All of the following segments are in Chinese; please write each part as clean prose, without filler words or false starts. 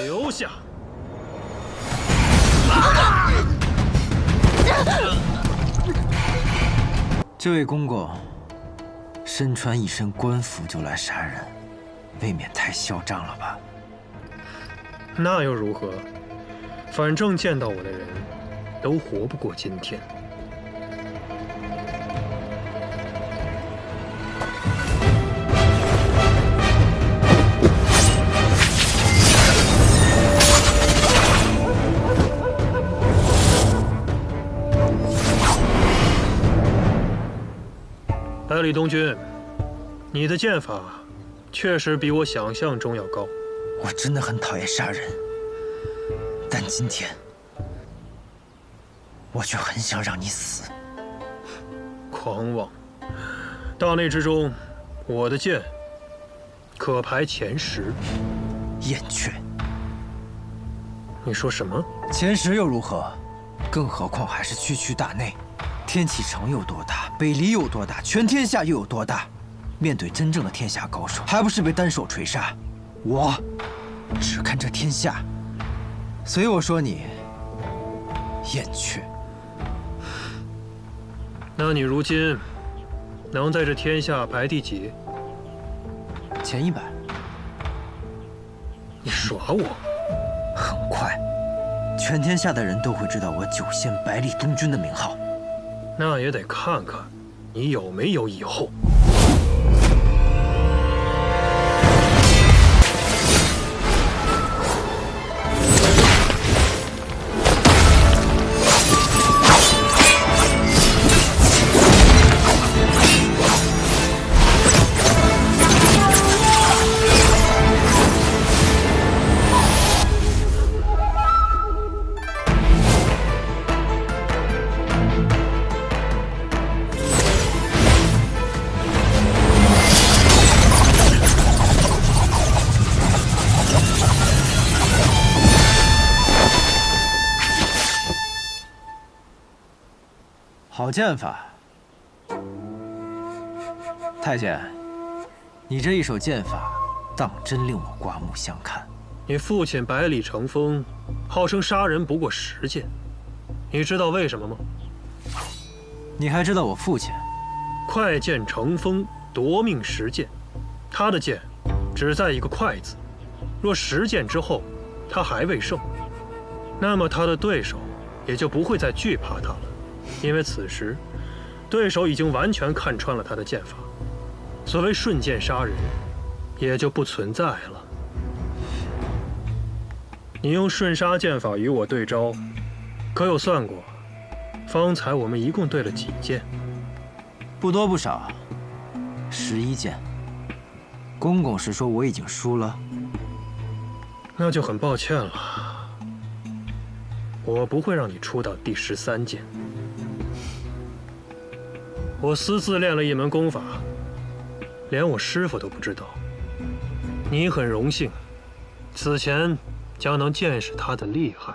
留下！这位公公，身穿一身官服就来杀人，未免太嚣张了吧？那又如何？反正见到我的人，都活不过今天。 百里东君，你的剑法确实比我想象中要高。我真的很讨厌杀人，但今天我却很想让你死。狂妄！大内之中，我的剑可排前10。燕雀，你说什么？前10又如何？更何况还是区区大内。 天启城有多大，北离有多大，全天下又有多大？面对真正的天下高手，还不是被单手锤杀？我只看这天下，所以我说你燕雀。那你如今能在这天下排第几？前100。你耍我？很快，全天下的人都会知道我9仙百里东君的名号。 那也得看看你有没有以后。好剑法，太监，你这一手剑法，当真令我刮目相看。你父亲百里成风，号称杀人不过10剑，你知道为什么吗？你还知道我父亲？快剑成风，夺命10剑，他的剑只在一个快字。若10剑之后，他还未胜，那么他的对手也就不会再惧怕他了。 因为此时，对手已经完全看穿了他的剑法，所谓瞬剑杀人，也就不存在了。你用瞬杀剑法与我对招，可有算过？方才我们一共对了几剑？不多不少，11剑。公公是说我已经输了？那就很抱歉了，我不会让你出到第13剑。 我私自练了一门功法，连我师傅都不知道。你很荣幸，此前将能见识他的厉害。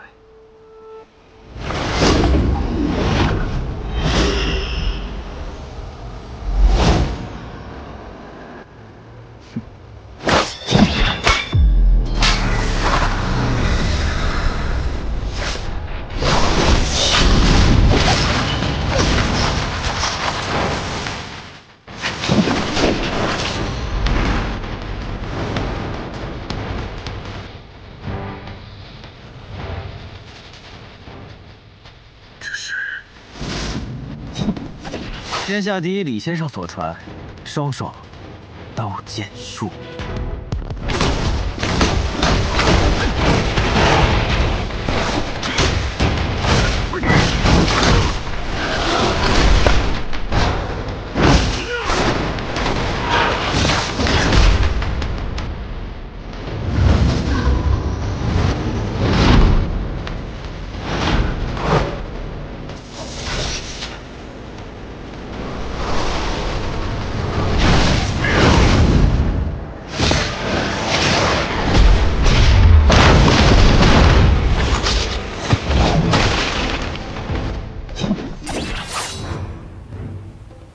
天下第一李先生所传，双手刀剑术。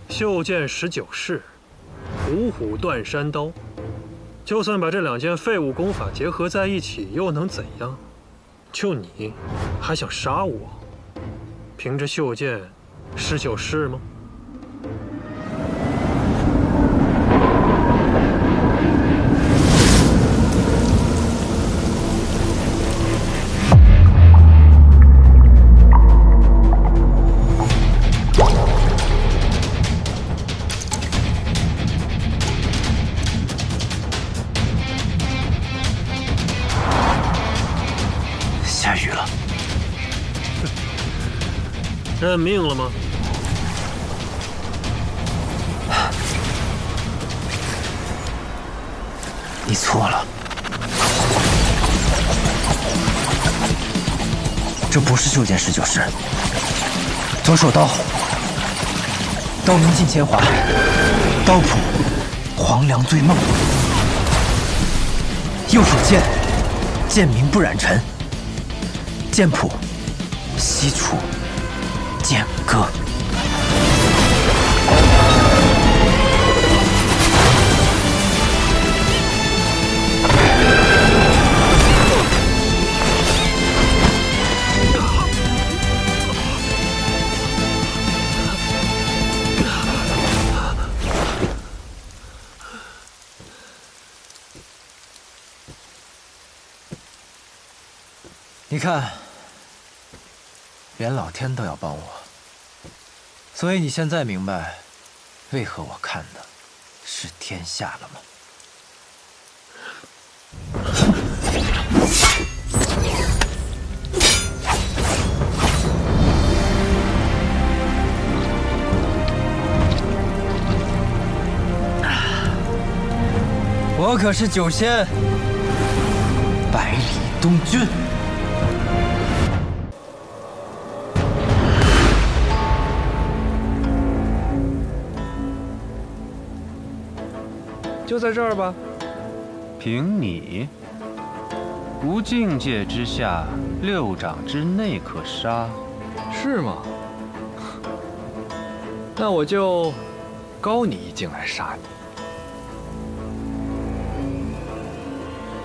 袖剑19式，虎虎断山刀。就算把这2件废物功法结合在一起，又能怎样？就你，还想杀我？凭着袖剑，是就是吗？下雨了，认命了吗？你错了，这不是袖剑是就是。左手刀，刀名尽铅华，刀谱黄粱醉梦；右手剑，剑名不染尘。剑谱，西楚剑歌。你看。连老天都要帮我，所以你现在明白，为何我看的是天下了吗？我可是9仙，百里东君。就在这儿吧。凭你，无境界之下，6掌之内可杀。是吗？那我就高你1境来杀你。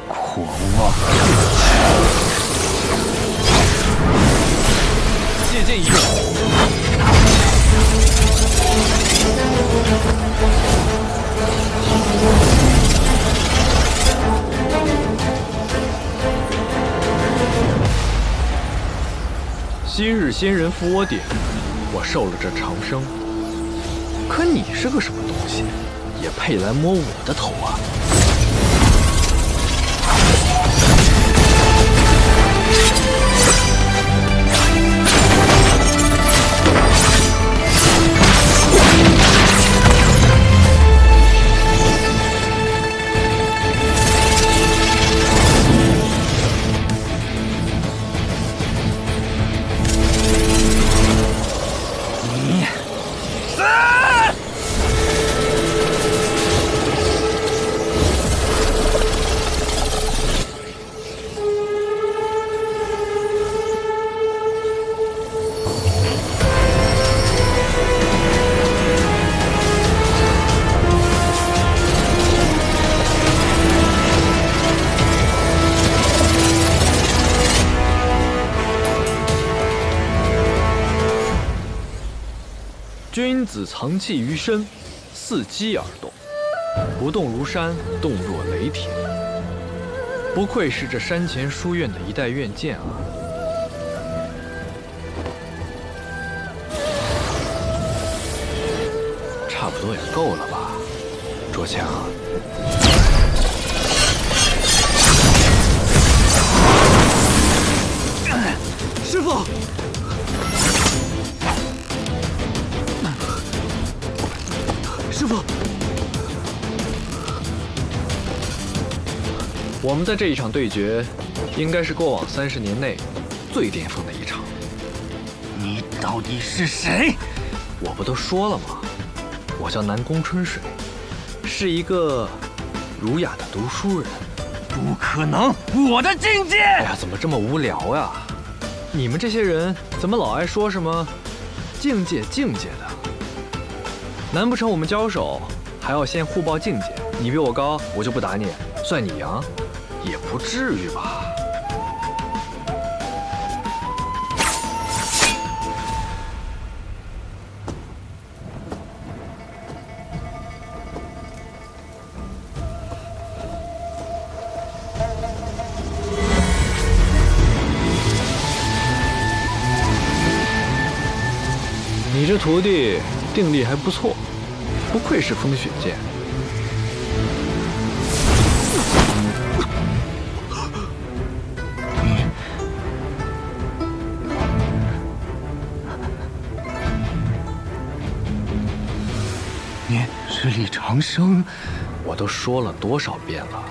狂妄！借剑一个。昔日仙人扶我顶，我受了这长生。可你是个什么东西，也配来摸我的头啊？君子藏气于身，伺机而动，不动如山，动若雷霆。不愧是这山前书院的一代院剑啊！差不多也够了吧，卓强。师傅。师傅，我们在这一场对决，应该是过往30年内最巅峰的一场。你到底是谁？我不都说了吗？我叫南宫春水，是一个儒雅的读书人。不可能，我的境界！哎呀，怎么这么无聊呀？你们这些人怎么老爱说什么境界的？难不成我们交手还要先互报境界？你比我高，我就不打你；算你阳，也不至于吧？你这徒弟定力还不错，不愧是风雪剑。你是李长生？我都说了多少遍了，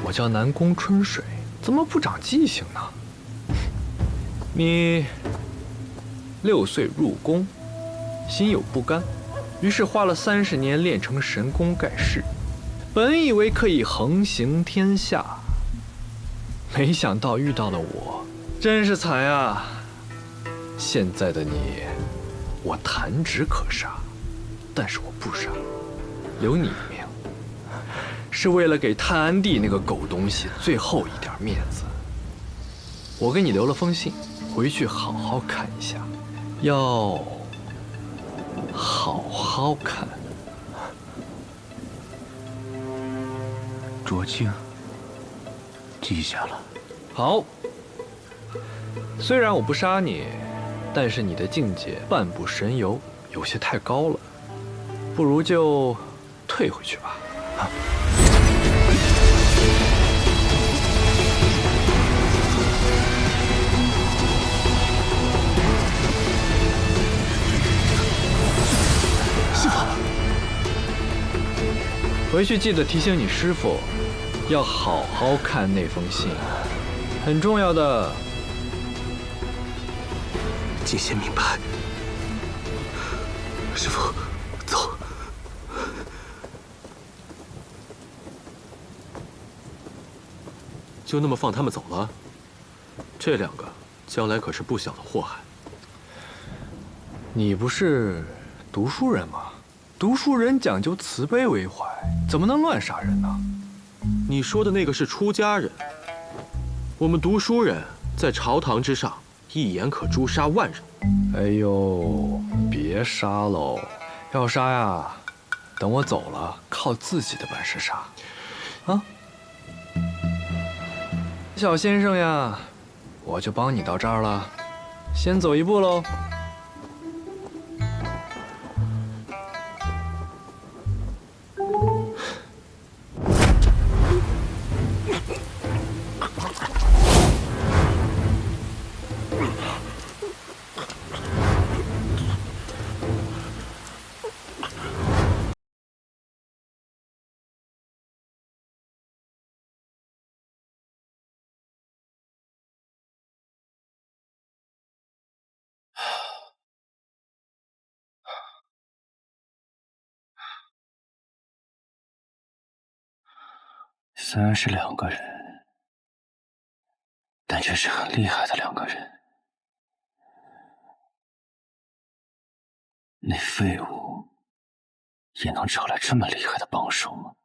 我叫南宫春水，怎么不长记性呢？你6岁入宫，心有不甘，于是花了30年练成神功盖世，本以为可以横行天下，没想到遇到了我，真是惨啊！现在的你，我弹指可杀，但是我不杀，留你一命，是为了给探安帝那个狗东西最后一点面子。我给你留了封信，回去好好看一下，要好好看。卓清，记下了。好，虽然我不杀你，但是你的境界半步神游，有些太高了，不如就退回去吧。师傅，回去记得提醒你师傅，要好好看那封信，很重要的。谨先明白。师傅，走。就那么放他们走了？这2个将来可是不小的祸害。你不是读书人吗？读书人讲究慈悲为怀，怎么能乱杀人呢？你说的那个是出家人，我们读书人在朝堂之上，一言可诛杀万人。哎呦，别杀喽！要杀呀，等我走了，靠自己的本事杀。啊，小先生呀，我就帮你到这儿了，先走一步喽。虽然是2个人，但却是很厉害的2个人。那废物也能找来这么厉害的帮手吗？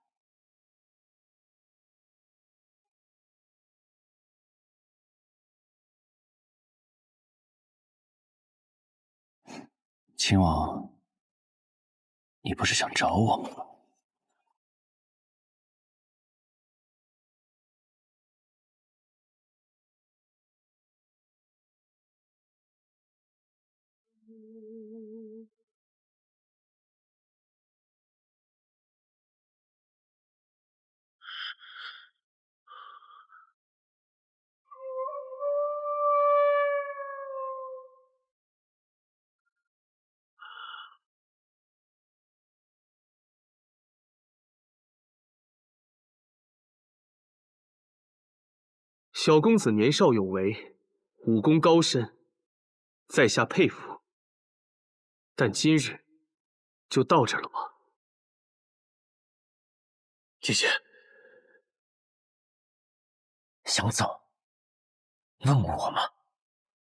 秦王，你不是想找我吗？小公子年少有为，武功高深，在下佩服。但今日就到这了吧？姐姐，想走？问我吗？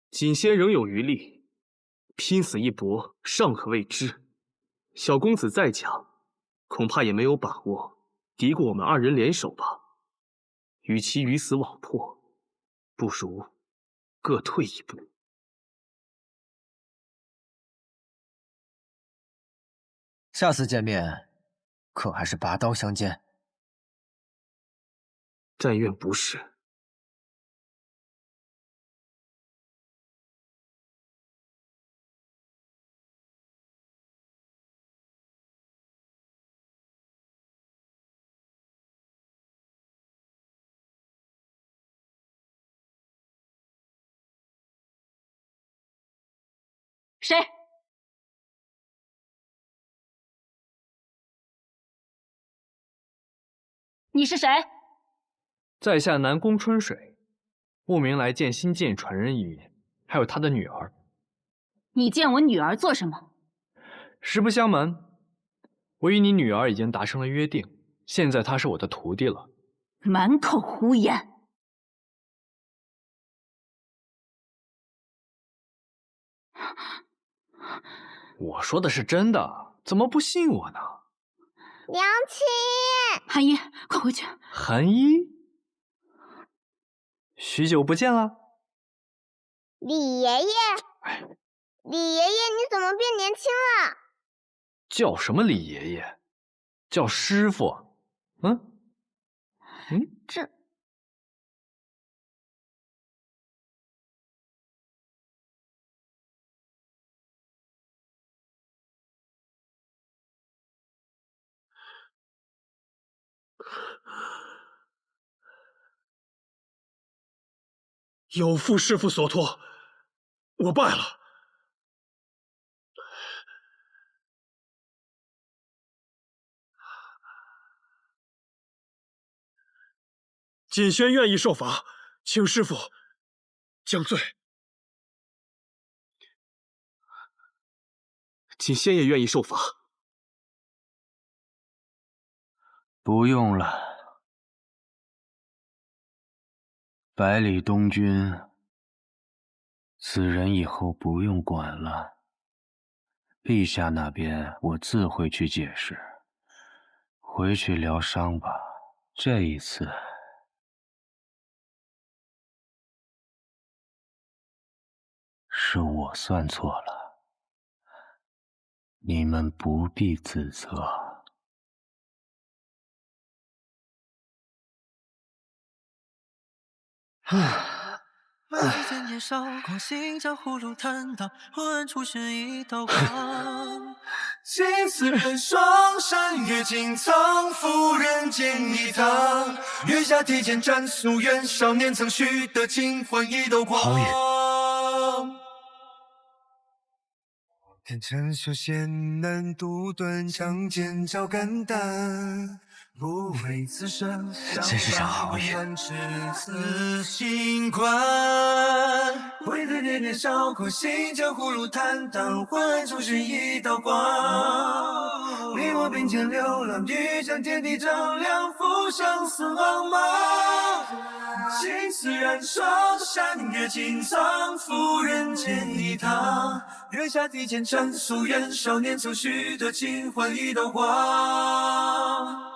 锦仙仍有余力，拼死一搏尚可未知。小公子再强，恐怕也没有把握敌过我们2人联手吧。与其鱼死网破，不如各退一步。下次见面，可还是拔刀相见？但愿不是。谁？你是谁？在下南宫春水，慕名来见新晋传人一面，还有他的女儿。你见我女儿做什么？实不相瞒，我与你女儿已经达成了约定，现在她是我的徒弟了。满口胡言！我说的是真的，怎么不信我呢？娘亲，韩一，快回去！韩一，许久不见了。李爷爷，李爷爷，你怎么变年轻了？叫什么李爷爷？叫师傅。这有负师父所托，我败了。锦轩愿意受罚，请师父降罪。锦仙也愿意受罚。不用了，百里东君，此人以后不用管了。陛下那边我自会去解释，回去疗伤吧。这一次，是我算错了，你们不必自责。万世间年少，狂行江湖路坦荡，昏暗处是一道光。心似人双，山月尽藏，赴人间一趟。月下提剑斩夙愿，少年曾许的情换一道光。天成修仙难独断，仗剑照肝胆。不为此生，真是场好运。赤子心宽，回头年年少，狂行江湖路坦荡，昏暗处是一道光。你我并肩流浪，欲将天地丈量，赴生死茫茫。心似燃烧，山月尽藏，赴人间一趟。月下提剑斩夙愿，少年曾许的情换一道光。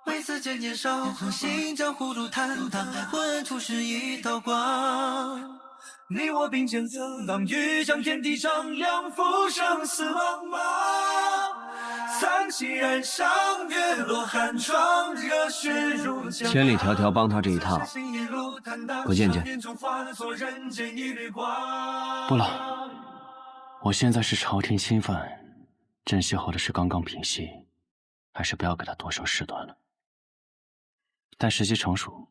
为此间年少，狂行江湖路坦荡，昏暗处是一道光。你我并肩流浪，欲将天地丈量，赴生死茫茫。三气燃伤，月落寒窗，热血如江。千里迢迢帮他这一趟，不见见？不了，我现在是朝廷新犯，珍惜后的事刚刚平息，还是不要给他多受事端了。待时机成熟，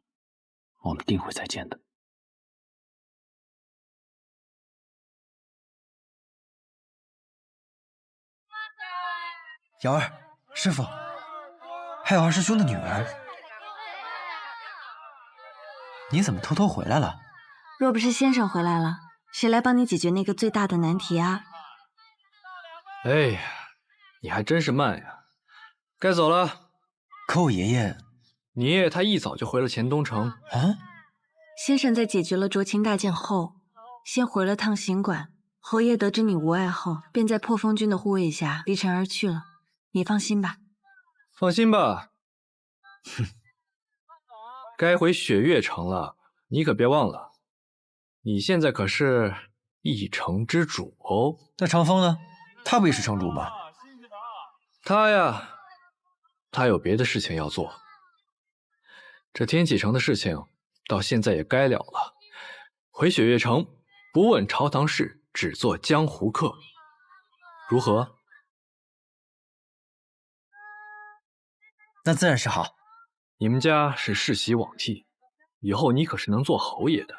我们定会再见的。瑶儿，师傅，还有二师兄的女儿，你怎么偷偷回来了？若不是先生回来了，谁来帮你解决那个最大的难题啊？哎呀，你还真是慢呀！该走了。可我爷爷，你爷爷他一早就回了黔东城。啊？先生在解决了卓秦大剑后，先回了趟行馆。侯爷得知你无碍后，便在破风军的护卫下离城而去了。你放心吧。放心吧。哼，该回雪月城了，你可别忘了，你现在可是一城之主哦。那长风呢？他不也是城主吗？他呀，他有别的事情要做。这天启城的事情到现在也该了了，回雪月城不问朝堂事，只做江湖客，如何？那自然是好。你们家是世袭罔替，以后你可是能做侯爷的。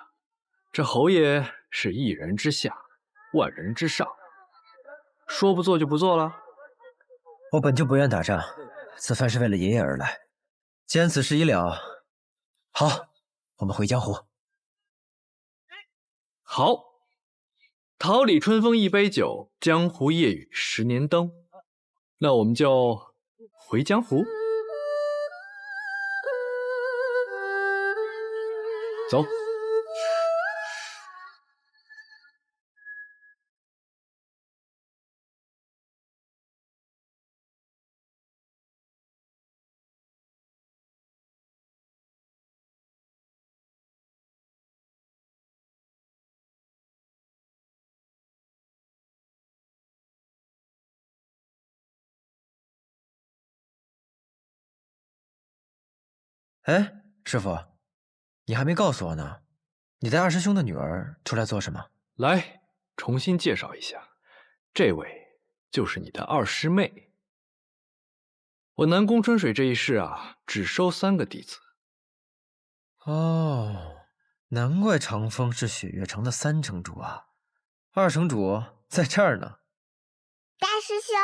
这侯爷是一人之下，万人之上，说不做就不做了。我本就不愿打仗，此番是为了爷爷而来。既然此事已了，好，我们回江湖。好，桃李春风一杯酒，江湖夜雨10年灯。那我们就回江湖。走。哎，师傅，你还没告诉我呢，你带二师兄的女儿出来做什么？来，重新介绍一下，这位就是你的二师妹。我南宫春水这一世啊，只收3个弟子。哦，难怪长风是雪月城的3城主啊，2城主在这儿呢。大师兄，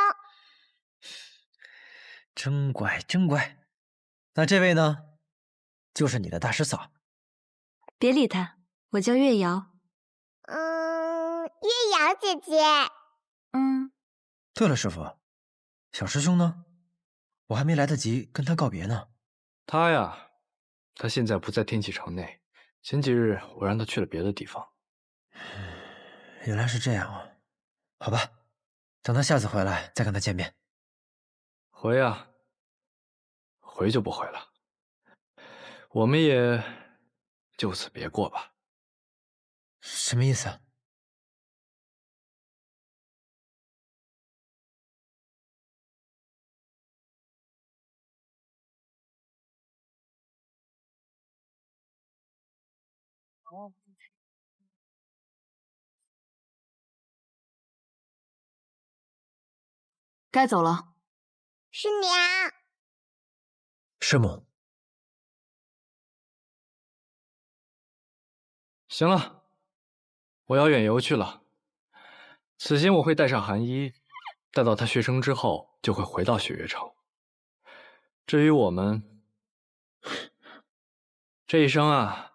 真乖，真乖。那这位呢？就是你的大师嫂。别理他，我叫月瑶。月瑶姐姐。对了，师傅，小师兄呢？我还没来得及跟他告别呢。他呀，他现在不在天启城内，前几日我让他去了别的地方。原来是这样啊，好吧，等他下次回来再跟他见面。回啊，回就不回了。我们也就此别过吧。什么意思啊？该走了。是你啊。师母。行了，我要远游去了。此行我会带上寒衣，待到他学成之后，就会回到雪月城。至于我们，这一生啊，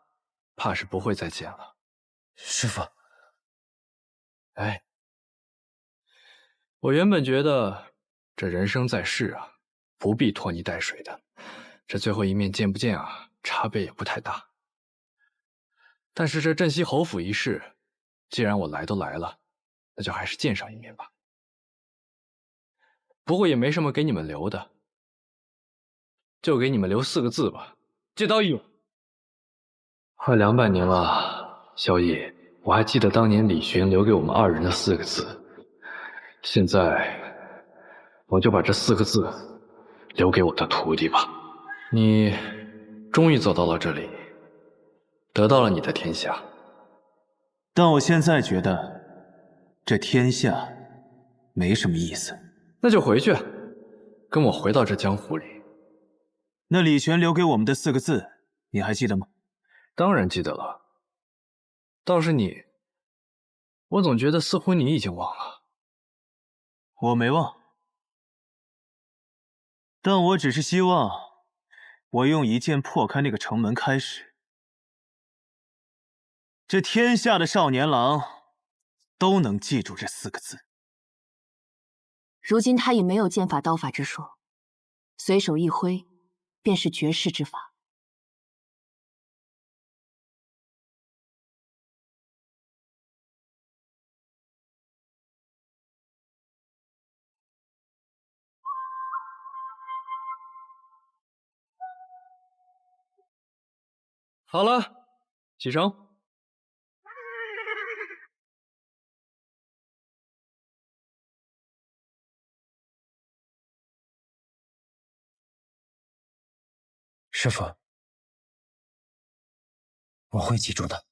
怕是不会再见了。师父，哎，我原本觉得这人生在世啊，不必拖泥带水的，这最后一面见不见啊，差别也不太大。但是这镇西侯府一事，既然我来都来了，那就还是见上一面吧。不过也没什么给你们留的，就给你们留4个字吧：借刀一勇。快200年了，萧逸，我还记得当年李玄留给我们2人的4个字。现在，我就把这4个字留给我的徒弟吧。你终于走到了这里，得到了你的天下。但我现在觉得，这天下没什么意思。那就回去，跟我回到这江湖里。那李玄留给我们的4个字，你还记得吗？当然记得了。倒是你，我总觉得似乎你已经忘了。我没忘，但我只是希望，我用一剑破开那个城门开始，这天下的少年郎都能记住这4个字。如今他已没有剑法刀法之术，随手一挥，便是绝世之法。好了，启程。师傅，我会记住的。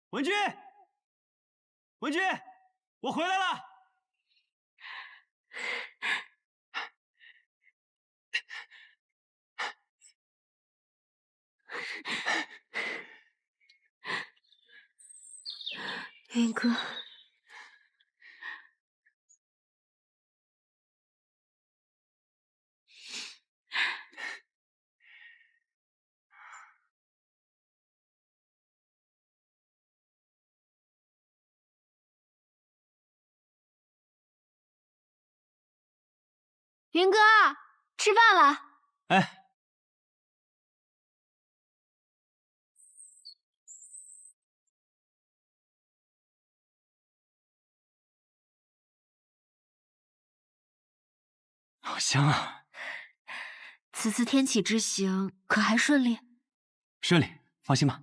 文君，文君，我回来了。云哥，云哥，吃饭了。哎。 好香啊！此次天启之行可还顺利？顺利，放心吧。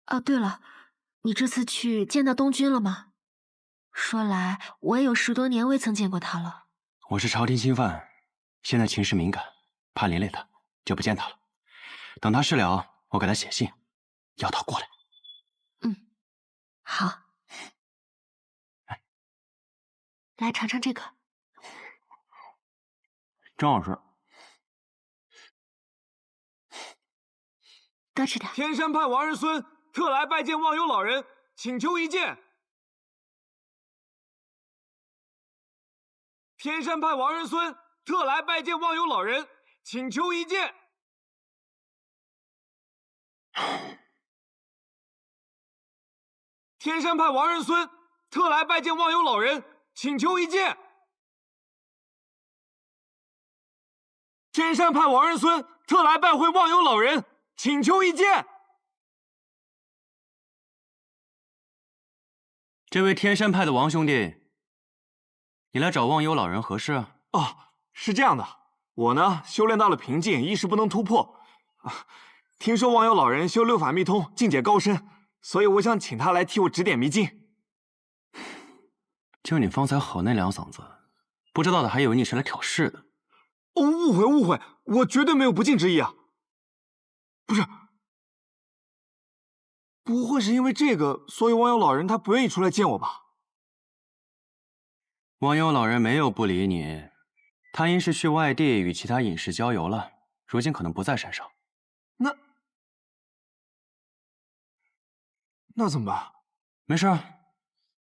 哦，对了，你这次去见到东君了吗？说来我也有10多年未曾见过他了。我是朝廷钦犯，现在情势敏感，怕连累他，就不见他了。等他事了，我给他写信，要他过来。嗯，好。来尝尝这个，真好吃。多吃点。天山派王仁孙特来拜见忘忧老人，请求一见。天山派王仁孙特来拜见忘忧老人，请求一见。天山派王仁孙特来拜见忘忧老人，请求一见。天山派王仁孙特来拜会忘忧老人，请求一见。这位天山派的王兄弟，你来找忘忧老人何事啊？哦，是这样的，我呢修炼到了瓶颈，一时不能突破。听说忘忧老人修六法密通，境界高深，所以我想请他来替我指点迷津。就你方才吼那2嗓子，不知道的还以为你是来挑事的。哦，误会，我绝对没有不敬之意啊！不是，不会是因为这个，所以忘忧老人他不愿意出来见我吧？忘忧老人没有不理你，他因是去外地与其他隐士郊游了，如今可能不在山上。那怎么办？没事，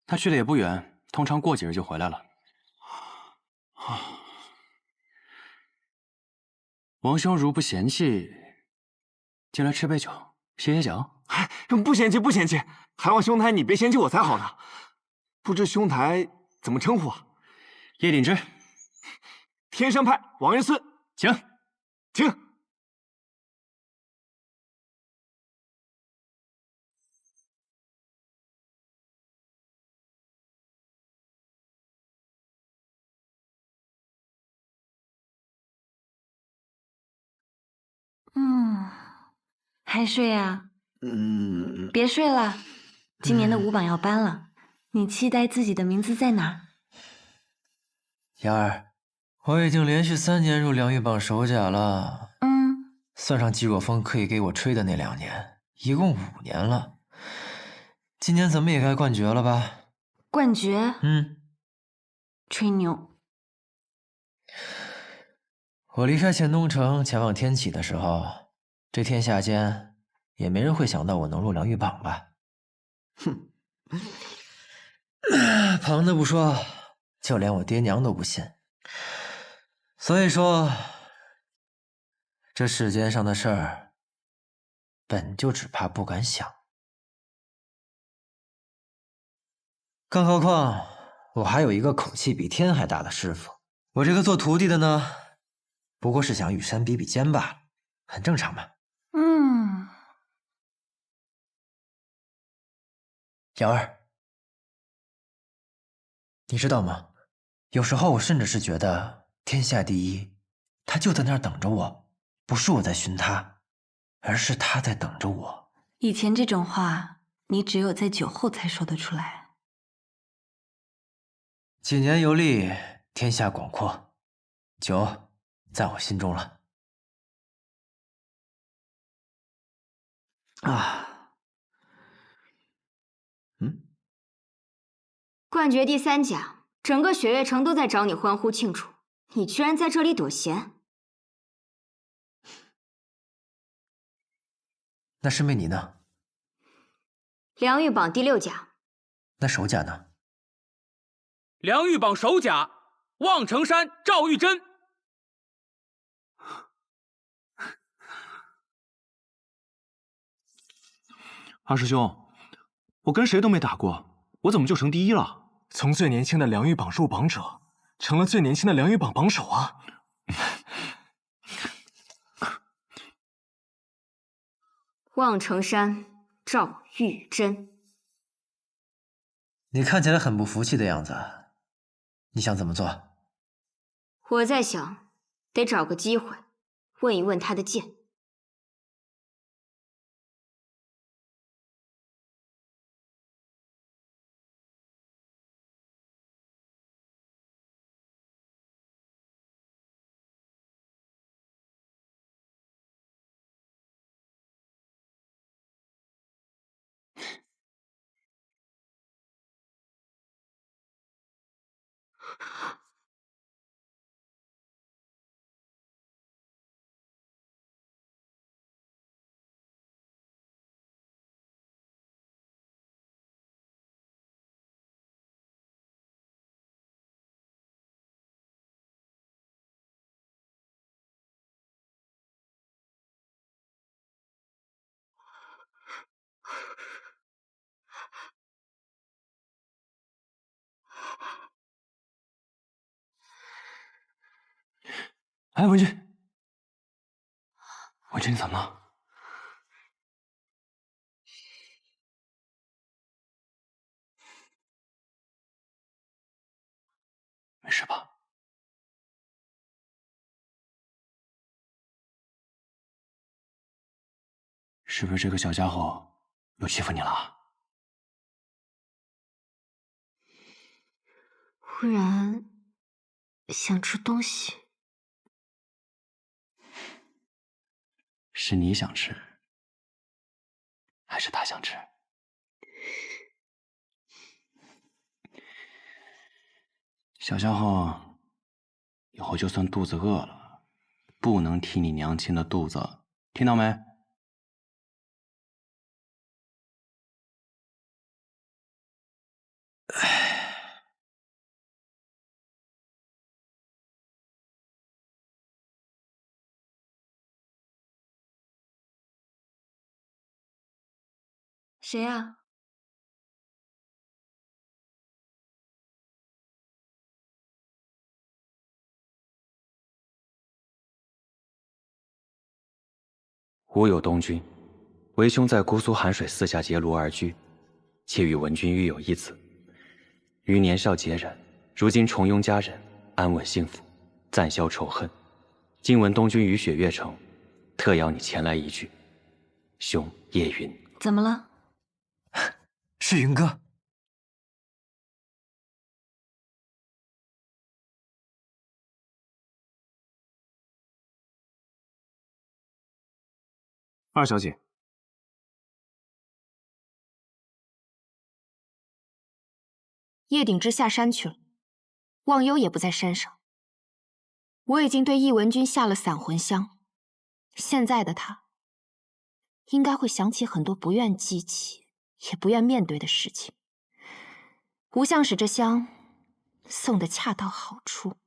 他去的也不远，通常过几日就回来了。王兄如不嫌弃，进来吃杯酒，歇歇脚。不嫌弃，不嫌弃，还望兄台你别嫌弃我才好呢。不知兄台怎么称呼啊？叶鼎之，天山派王仁孙，请。还睡啊？别睡了，今年的5榜要颁了，你期待自己的名字在哪儿？妍儿，我已经连续3年入良玉榜首甲了。算上季若风可以给我吹的那2年，一共5年了。今年怎么也该冠绝了吧？冠绝？吹牛。我离开黔东城前往天启的时候，这天下间也没人会想到我能入良玉榜吧？旁的不说，就连我爹娘都不信。所以说，这世间上的事儿，本就只怕不敢想。更何况，我还有一个口气比天还大的师傅，我这个做徒弟的呢，不过是想与山比比肩罢了，很正常嘛。瑶儿，你知道吗？有时候我甚至是觉得天下第一，他就在那儿等着我，不是我在寻他，而是他在等着我。以前这种话，你只有在酒后才说得出来。几年游历，天下广阔，酒在我心中了。冠绝第3甲，整个雪月城都在找你欢呼庆祝，你居然在这里躲闲。那师妹你呢？良玉榜第6甲。那首甲呢？良玉榜首甲，望城山赵玉珍。二师兄，我跟谁都没打过，我怎么就成第一了？从最年轻的良玉榜入榜者，成了最年轻的良玉榜榜首啊！望城山赵玉珍。你看起来很不服气的样子，你想怎么做？我在想，得找个机会问一问他的剑。哎，文君，文君，你怎么了？没事吧？是不是这个小家伙又欺负你了？忽然想吃东西。是你想吃，还是他想吃？小家伙，以后就算肚子饿了，不能踢你娘亲的肚子，听到没？谁啊？吾有东君，为兄在姑苏寒水4下结庐而居，且与文君育有一子。于年少结染，如今重拥佳人，安稳幸福，暂消仇恨。今闻东君于雪月城，特邀你前来一聚。兄叶云。怎么了？是云哥。二小姐，叶鼎之下山去了，忘忧也不在山上。我已经对易文君下了散魂香，现在的他应该会想起很多不愿记起也不愿面对的事情。吴相使这香送的恰到好处。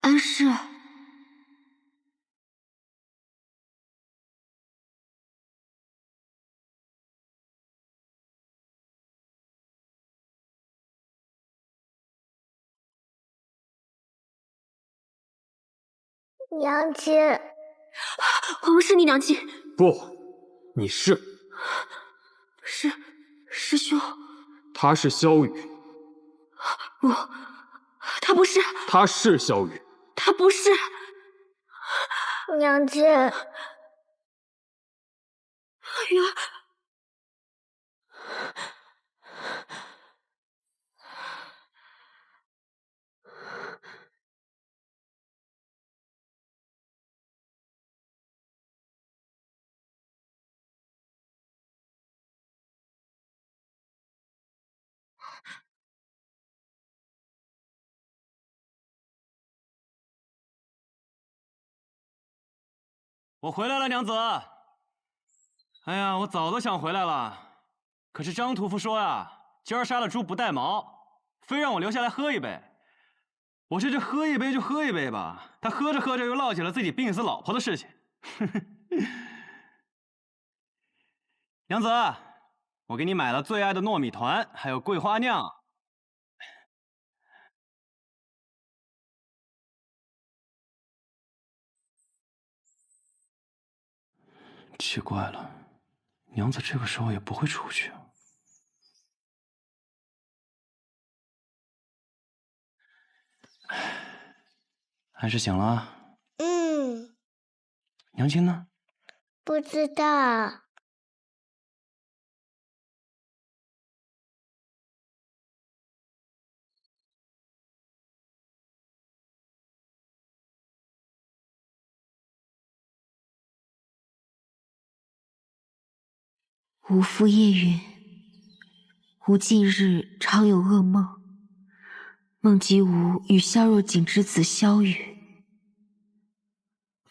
安氏，娘亲，我不是你娘亲。不，你是。师兄。他是萧雨。不，他不是。他是萧雨。他不是。娘亲。雨儿。我回来了，娘子。哎呀，我早都想回来了，可是张屠夫说呀，今儿杀了猪不带毛，非让我留下来喝一杯。我这喝一杯就喝一杯吧，他喝着喝着又唠起了自己病死老婆的事情。娘子，我给你买了最爱的糯米团，还有桂花酿。奇怪了，娘子这个时候也不会出去啊。还是醒了？娘亲呢？不知道。吾父夜云：吾近日常有噩梦，梦及吾与萧若锦之子萧雨。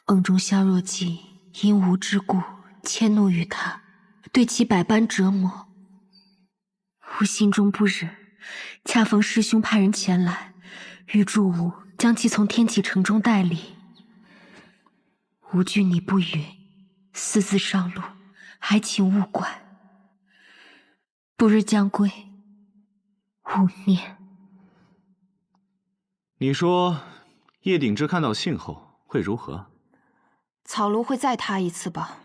梦中萧若锦因吾之故迁怒于他，对其百般折磨。吾心中不忍，恰逢师兄派人前来，预祝吾将其从天启城中带离。吾惧你不允，私自上路，还请勿管。不日将归，勿念。你说叶鼎之看到信后会如何？草庐会再踏一次吧，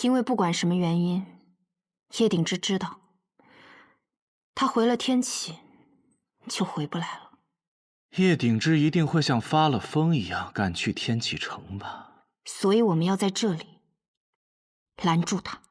因为不管什么原因，叶鼎之知道，他回了天启，就回不来了。叶鼎之一定会像发了疯一样赶去天启城吧？所以我们要在这里拦住他。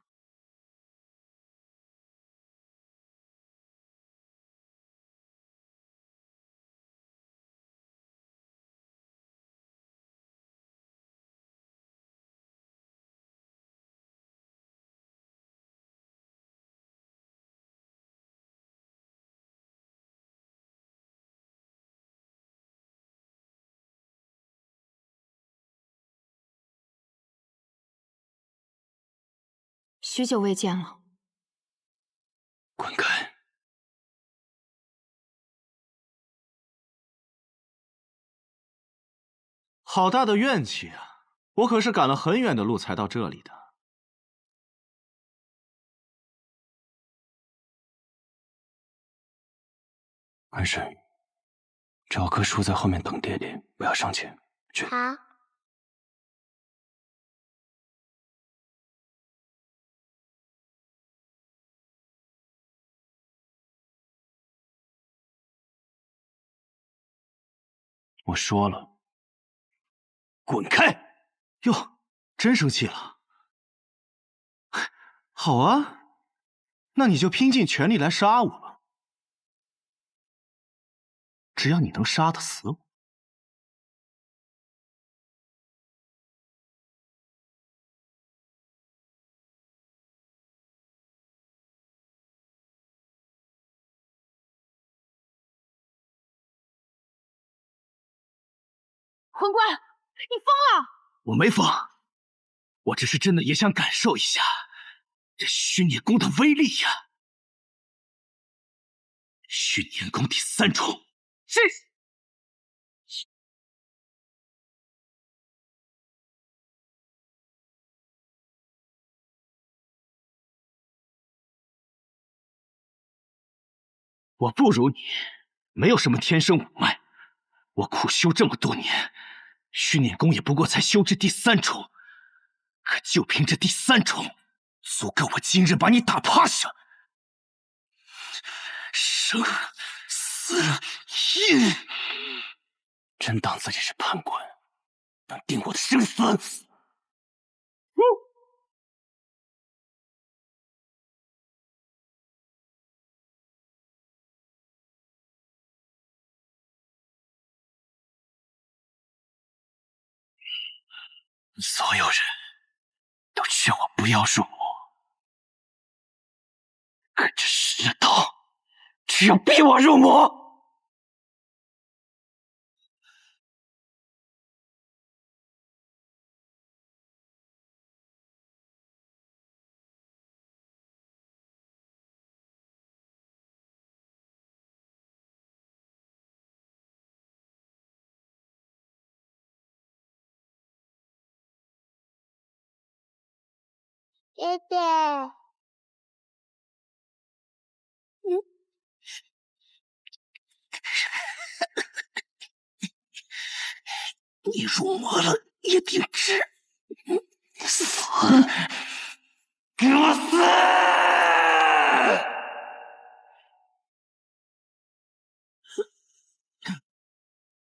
许久未见了。滚开！好大的怨气啊！我可是赶了很远的路才到这里的。安神，找棵树在后面等爹爹，不要上前。去。好。我说了，滚开！哟，真生气了。好啊，那你就拼尽全力来杀我吧。只要你能杀得死我。魂官，你疯了！我没疯，我只是真的也想感受一下这虚孽宫的威力呀！虚年宫第3重，是。我不如你，没有什么天生五脉。我苦修这么多年，训练功也不过才修至第3重，可就凭这第3重，足够我今日把你打趴下。生死印，真当自己是判官，能定我的生死？所有人都劝我不要入魔，可这世道只要逼我入魔。爹爹，你入魔了也定知死！给我死！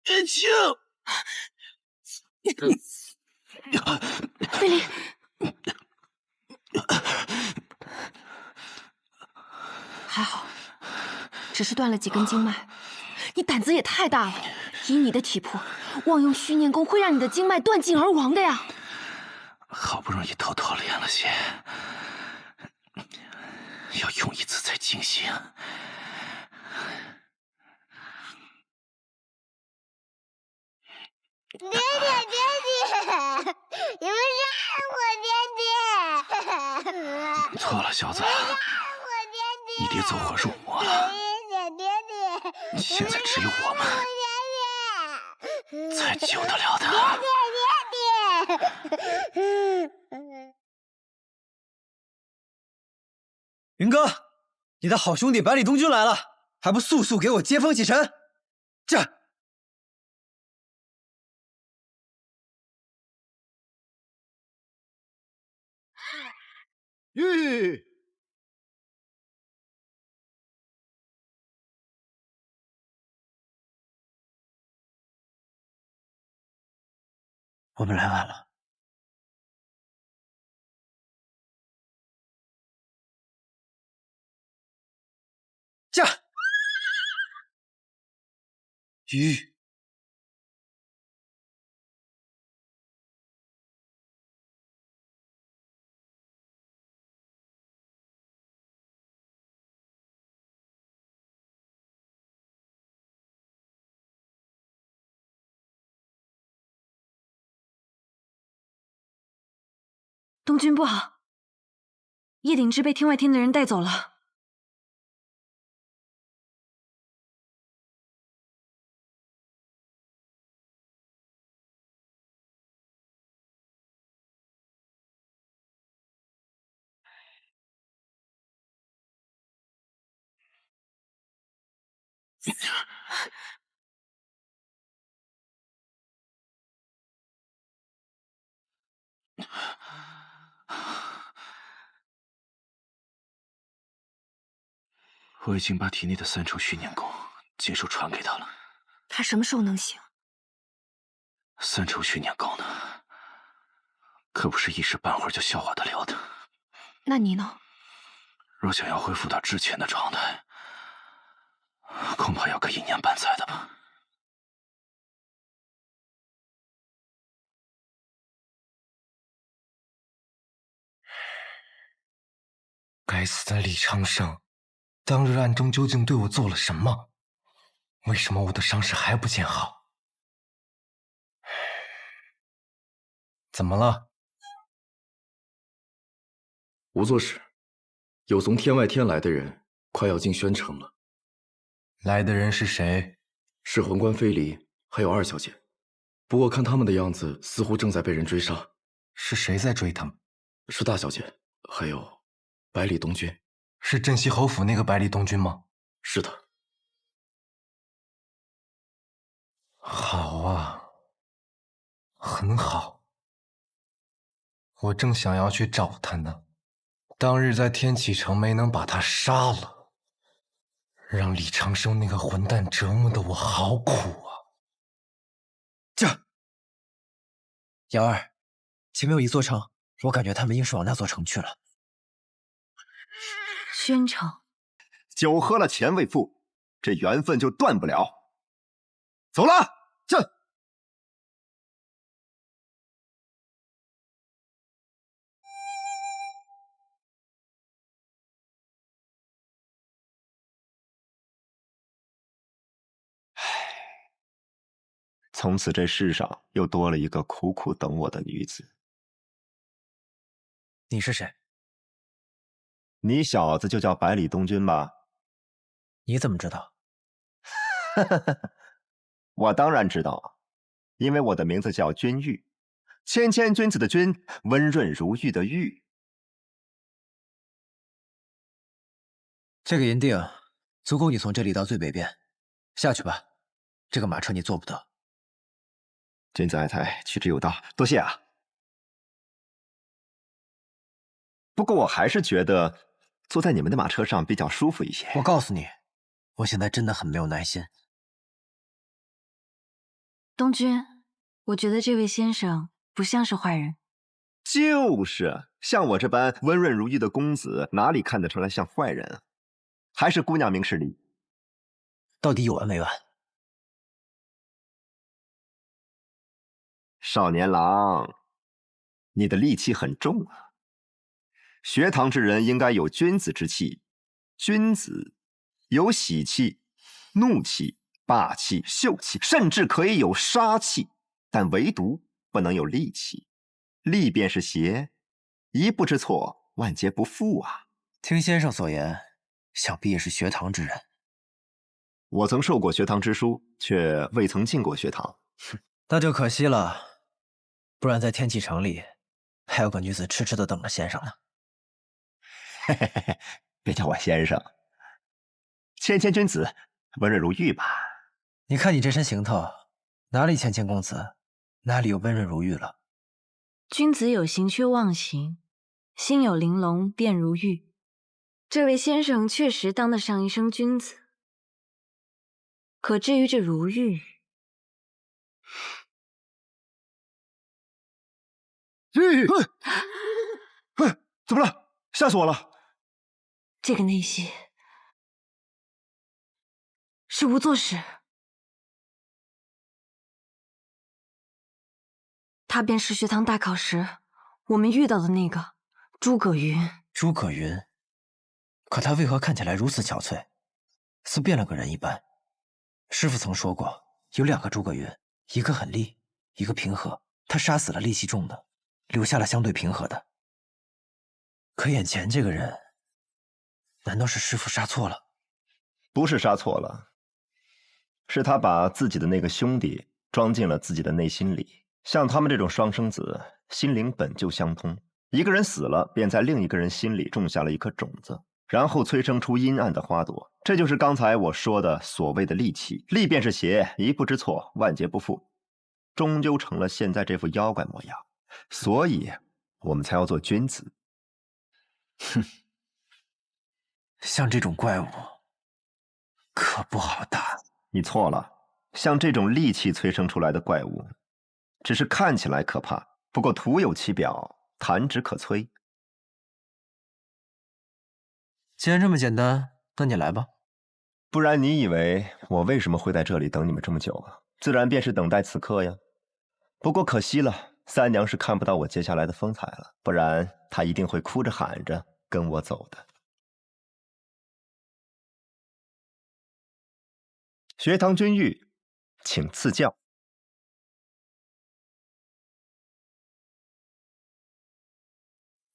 月清，贝利。还好，只是断了几根经脉。你胆子也太大了！以你的体魄，妄用虚念功会让你的经脉断尽而亡的呀！好不容易偷偷练了些，要用一次才尽兴。爹爹，你们是爱我，爹爹。错了，小子，你爹走火入魔了。现在只有我们才救得了他。云哥，你的好兄弟百里东君来了，还不速速给我接风洗尘？这。吁！我们来晚了。驾！吁！东君不好，叶鼎之被天外天的人带走了。我已经把体内的3重训练功尽数传给他了。他什么时候能行？3重训练功呢，可不是一时半会儿就消化得了的。那你呢？若想要恢复到之前的状态，恐怕要个1年半载的吧。该死的李昌盛，当日暗中究竟对我做了什么？为什么我的伤势还不见好？怎么了？无作事，有从天外天来的人，快要进宣城了。来的人是谁？是魂官飞离，还有2小姐。不过看他们的样子，似乎正在被人追杀。是谁在追他们？是大小姐，还有百里东君。是镇西侯府那个百里东君吗？是的。好啊，很好。我正想要去找他呢，当日在天启城没能把他杀了，让李长生那个混蛋折磨的我好苦啊！瑶儿，前面有一座城，我感觉他们应是往那座城去了。宣城，酒喝了钱未付，这缘分就断不了。走了，这。从此这世上又多了一个苦苦等我的女子。你是谁？你小子就叫百里东君吧？你怎么知道？我当然知道，因为我的名字叫君玉，谦谦君子的君，温润如玉的玉。这个银锭足够你从这里到最北边。下去吧，这个马车你坐不得。君子爱财，取之有道，多谢啊。不过我还是觉得坐在你们的马车上比较舒服一些。我告诉你，我现在真的很没有耐心。东君，我觉得这位先生不像是坏人。就是，像我这般温润如玉的公子，哪里看得出来像坏人啊？还是姑娘明事理。到底有完没完？少年郎，你的戾气很重啊。学堂之人应该有君子之气，君子有喜气、怒气、霸气、秀气，甚至可以有杀气，但唯独不能有戾气。戾便是邪，一步之错，万劫不复啊！听先生所言，想必也是学堂之人。我曾受过学堂之书，却未曾进过学堂。那就可惜了，不然在天启城里，还有个女子痴痴的等着先生呢。嘿嘿嘿，别叫我先生，谦谦君子，温润如玉吧。你看你这身行头，哪里谦谦公子，哪里有温润如玉了？君子有形却忘形，心有玲珑便如玉。这位先生确实当得上一声君子，可至于这如玉，玉，怎么了？吓死我了！这个内息是无作使，他便是学堂大考时我们遇到的那个诸葛云。诸葛云，可他为何看起来如此憔悴，似变了个人一般？师父曾说过，有2个诸葛云，一个很戾，一个平和。他杀死了戾气重的，留下了相对平和的。可眼前这个人，难道是师父杀错了？不是杀错了，是他把自己的那个兄弟装进了自己的内心里。像他们这种双生子，心灵本就相通，一个人死了，便在另一个人心里种下了一颗种子，然后催生出阴暗的花朵。这就是刚才我说的所谓的戾气。戾便是邪，一步之错，万劫不复，终究成了现在这副妖怪模样。所以我们才要做君子。哼，像这种怪物，可不好打。你错了，像这种戾气催生出来的怪物，只是看起来可怕，不过徒有其表，弹指可摧。既然这么简单，那你来吧。不然你以为我为什么会在这里等你们这么久啊？自然便是等待此刻呀。不过可惜了，三娘是看不到我接下来的风采了，不然她一定会哭着喊着跟我走的。学堂君玉，请赐教。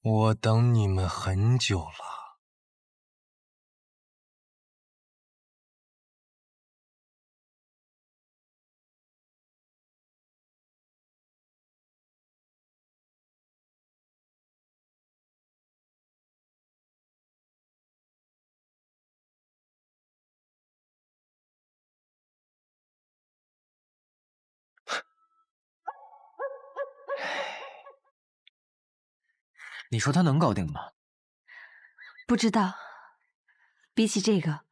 我等你们很久了。你说他能搞定吗？不知道。比起这个，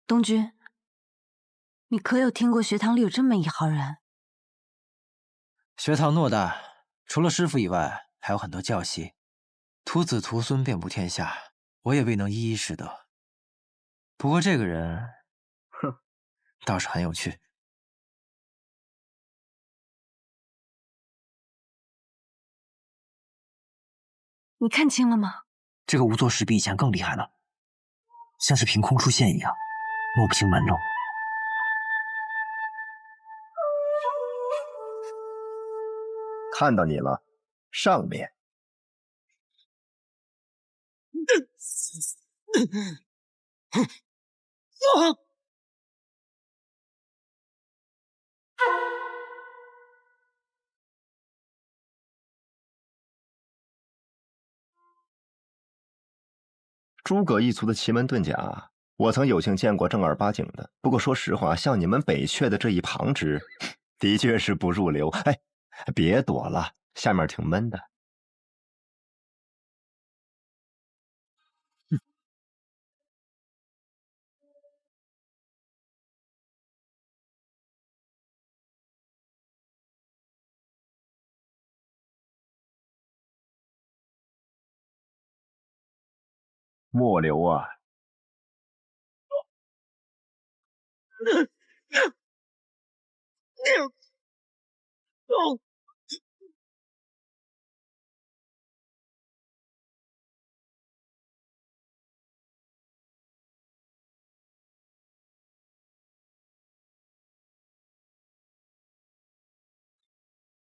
东君，你可有听过学堂里有这么一号人？学堂偌大，除了师傅以外，还有很多教习，徒子徒孙遍布天下，我也未能一一识得。不过这个人，哼，倒是很有趣。你看清了吗？这个无作事比以前更厉害了，像是凭空出现一样，摸不清门路。看到你了，上面。诸葛一族的奇门遁甲，我曾有幸见过正儿八经的。不过说实话，像你们北阙的这一旁支，的确是不入流。哎，别躲了，下面挺闷的。末流啊！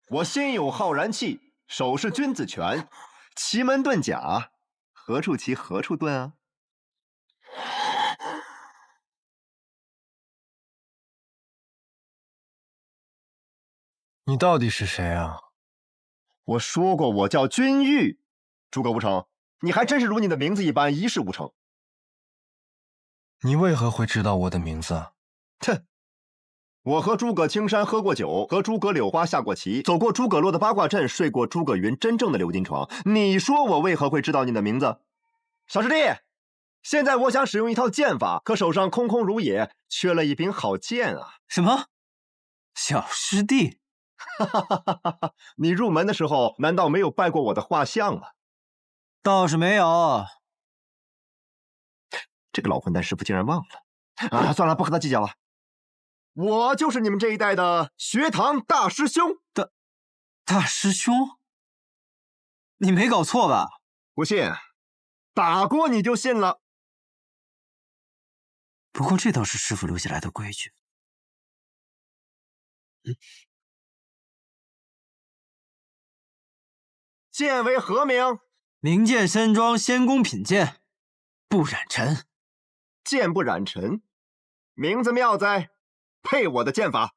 我心有浩然气，手是君子拳，奇门遁甲，何处奇何处遁啊？你到底是谁啊？我说过我叫君玉。诸葛无成，你还真是如你的名字一般一事无成。你为何会知道我的名字？哼！我和诸葛青山喝过酒，和诸葛柳花下过棋，走过诸葛洛的八卦阵，睡过诸葛云真正的鎏金床。你说我为何会知道你的名字？小师弟，现在我想使用一套剑法，可手上空空如也，缺了一柄好剑啊！什么？小师弟？哈哈哈哈哈！你入门的时候难道没有拜过我的画像吗？倒是没有。这个老混蛋师傅竟然忘了啊！算了，不和他计较了。我就是你们这一代的学堂大师兄。大师兄？你没搞错吧？不信，打过你就信了。不过这倒是师傅留下来的规矩。剑为何名？明剑山庄仙宫品剑，不染尘。剑不染尘，名字妙哉，配我的剑法。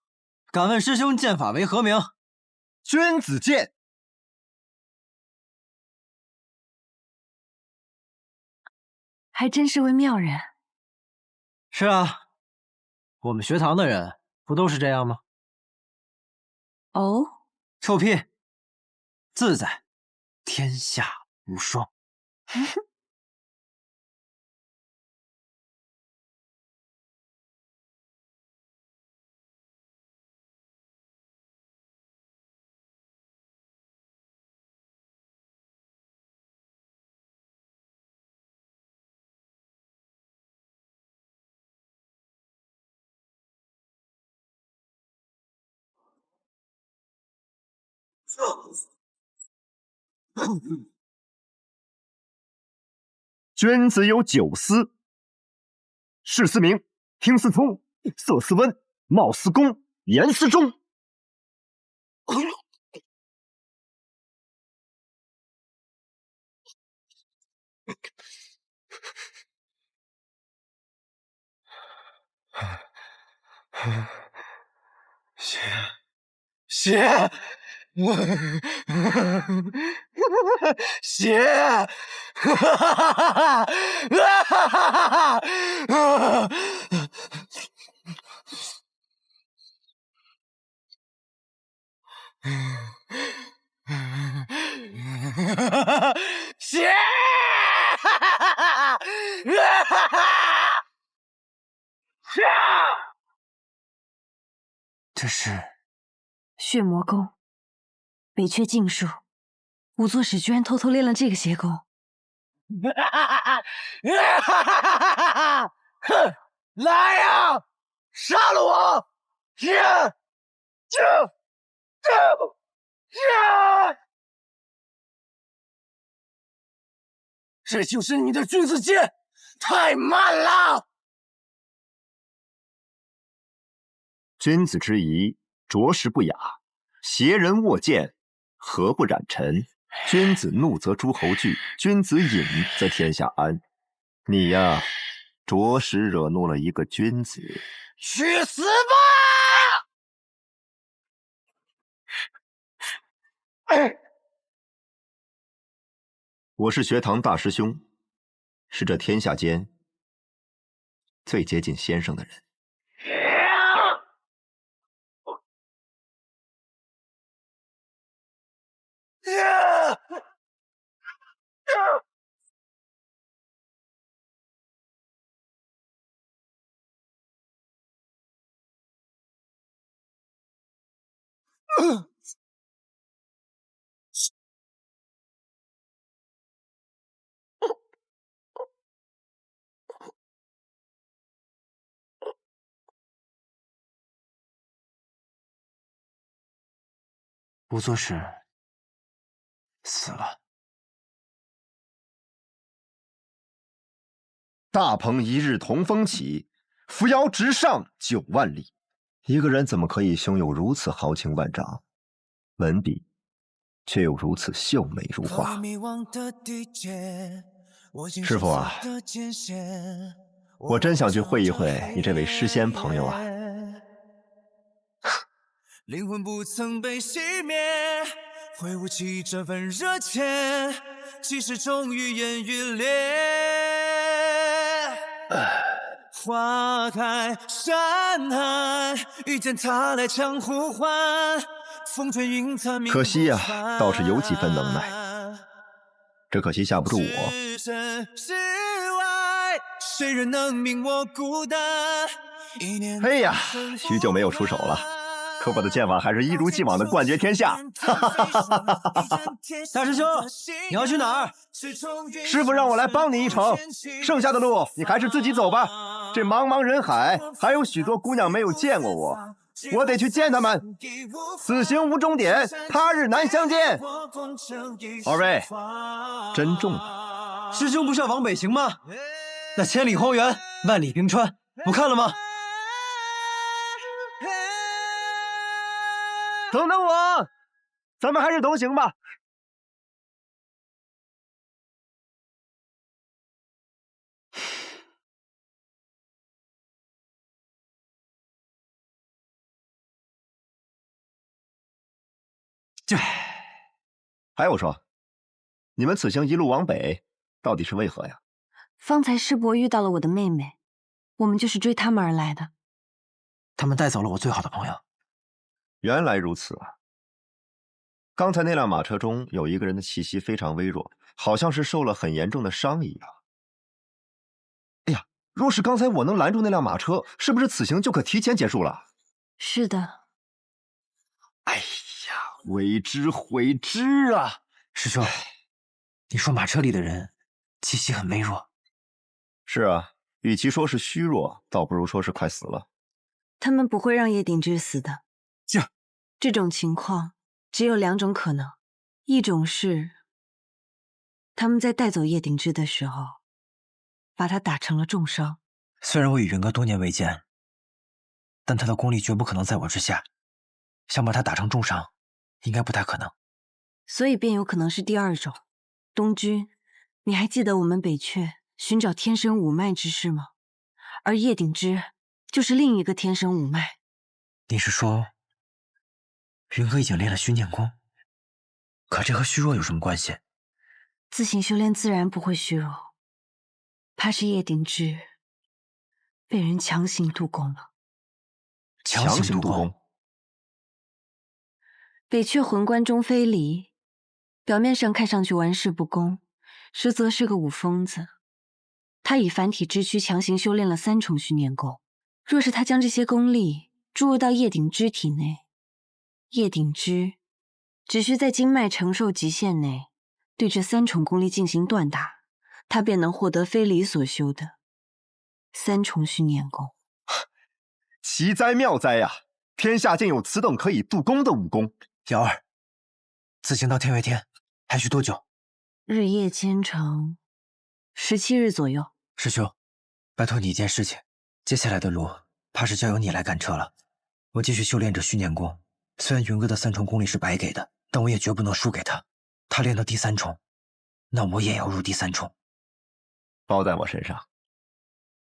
敢问师兄剑法为何名？君子剑。还真是位妙人。是啊，我们学堂的人不都是这样吗？哦，臭屁！自在，天下无双。君子有九思：视思明，听思聪，色思温，貌思恭，言思忠。血，血，血，是血魔功，北阙禁术。五座使居然偷偷练了这个邪功。哼，来呀，杀了我！这就是你的君子剑，太慢了。君子之仪，着实不雅。邪人握剑，何不染尘？君子怒则诸侯惧，君子隐则天下安。你呀，着实惹怒了一个君子。去死吧！我是学堂大师兄，是这天下间最接近先生的人。五座使死了。大鹏一日同风起，扶摇直上9万里。一个人怎么可以胸有如此豪情万丈，文笔却又如此秀美如画？师傅啊，我真想去会一会你这位诗仙朋友啊。灵魂不曾被熄灭，挥舞起这份热切，即使终于烟雨裂。花开山海，遇见他来强呼唤，风吹云残。可惜呀，倒是有几分能耐，只可惜吓不住我。置身事外，谁人能明我孤单？嘿呀，许久没有出手了。可我的剑法还是一如既往的冠绝天下。大师兄，你要去哪儿？师傅让我来帮你一程，剩下的路你还是自己走吧。这茫茫人海，还有许多姑娘没有见过我，我得去见她们。此行无终点，他日难相见。二位，珍重了。师兄不是要往北行吗？那千里荒原，万里冰川，不看了吗？等等我，咱们还是同行吧。还有说，你们此行一路往北，到底是为何呀？方才师伯遇到了我的妹妹，我们就是追他们而来的。他们带走了我最好的朋友。原来如此啊！刚才那辆马车中有一个人的气息非常微弱，好像是受了很严重的伤一样。哎呀，若是刚才我能拦住那辆马车，是不是此行就可提前结束了？是的。哎呀，为之悔之啊！师兄，你说马车里的人气息很微弱。是啊，与其说是虚弱，倒不如说是快死了。他们不会让叶鼎之死的。这种情况只有2种可能，一种是他们在带走叶鼎之的时候，把他打成了重伤。虽然我与人哥多年未见，但他的功力绝不可能在我之下，想把他打成重伤，应该不太可能。所以便有可能是第2种。东君，你还记得我们北阙寻找天生五脉之事吗？而叶鼎之就是另一个天生五脉。你是说云哥已经练了虚念功？可这和虚弱有什么关系？自行修炼自然不会虚弱，怕是叶鼎之被人强行渡宫了。强行渡宫？北阙魂关中非离，表面上看上去玩世不恭，实则是个武疯子。他以凡体之躯强行修炼了3重虚念功，若是他将这些功力注入到叶鼎之体内。叶鼎之只需在经脉承受极限内，对这3重功力进行锻打，他便能获得非离所修的3重训练功。奇哉妙哉呀！天下竟有此等可以度功的武功。瑶儿，此行到天外天还需多久？日夜兼程，17日左右。师兄，拜托你一件事情，接下来的路怕是交由你来赶车了。我继续修炼着训练功，虽然云哥的3重功力是白给的，但我也绝不能输给他。他练到第3重，那我也要入第3重。包在我身上。